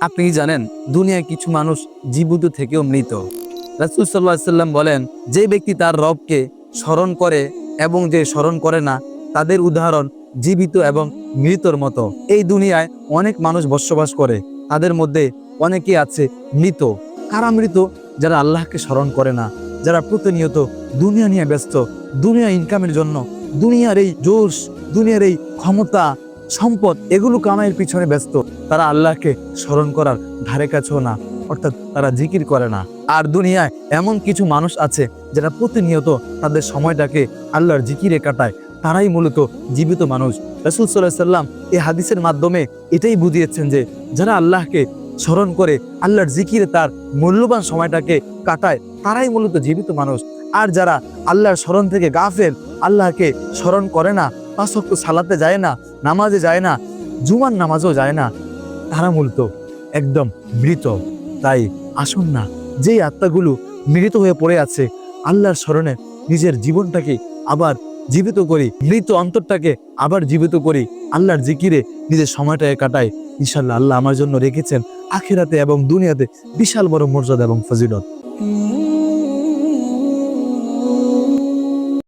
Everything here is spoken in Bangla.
আপনি কি জানেন দুনিয়ায় কিছু মানুষ জীবিত থেকেও মৃত? রাসূল সাল্লাল্লাহু আলাইহি সাল্লাম বলেন, যে ব্যক্তি তার রবকে স্মরণ করে এবং যে স্মরণ করে না, তাদের উদাহরণ জীবিত এবং মৃতর মতো। এই দুনিয়ায় অনেক মানুষ বসবাস করে, তাদের মধ্যে অনেকেই আছে মৃত। কারা মৃত? যারা আল্লাহকে স্মরণ করে না, যারা প্রতিনিয়ত দুনিয়া নিয়ে ব্যস্ত, দুনিয়া ইনকামের জন্য, দুনিয়ার এই জোশ, দুনিয়ার এই ক্ষমতা, সম্পদ এগুলো কামাইয়ের পিছনে ব্যস্ত। তারা আল্লাহকে স্মরণ করার ধারে কাছেও না, অর্থাৎ তারা জিকির করে না। আর দুনিয়ায় এমন কিছু মানুষ আছে যারা প্রতিনিয়ত তাদের সময়টাকে আল্লাহর জিকিরে কাটায়, তারাই মূলত জীবিত মানুষ। রাসূল সাল্লাল্লাহু আলাইহি সাল্লাম এই হাদিসের মাধ্যমে এটাই বুঝিয়েছেন যে যারা আল্লাহকে স্মরণ করে আল্লাহর জিকিরে তার মূল্যবান সময়টাকে কাটায়, তারাই মূলত জীবিত মানুষ। আর যারা আল্লাহর স্মরণ থেকে গাফেল, আল্লাহকে স্মরণ করে না, 5 ওয়াক্ত সালাতে যায় না, নামাজে যায় না, জুমার নামাজও যায় না, তারা মূলত একদম মৃত। তাই আসুন না, যেই আত্মাগুলো মৃত হয়ে পড়ে আছে, আল্লাহর স্মরণে নিজের জীবনটাকে আবার জীবিত করি, মৃত অন্তরটাকে আবার জীবিত করি, আল্লাহর জিকিরে নিজের সময়টাকে কাটাই। ইনশাআল্লাহ আল্লাহ আমার জন্য রেখেছেন আখিরাতে এবং দুনিয়াতে বিশাল বড় মর্যাদা এবং ফজিলত।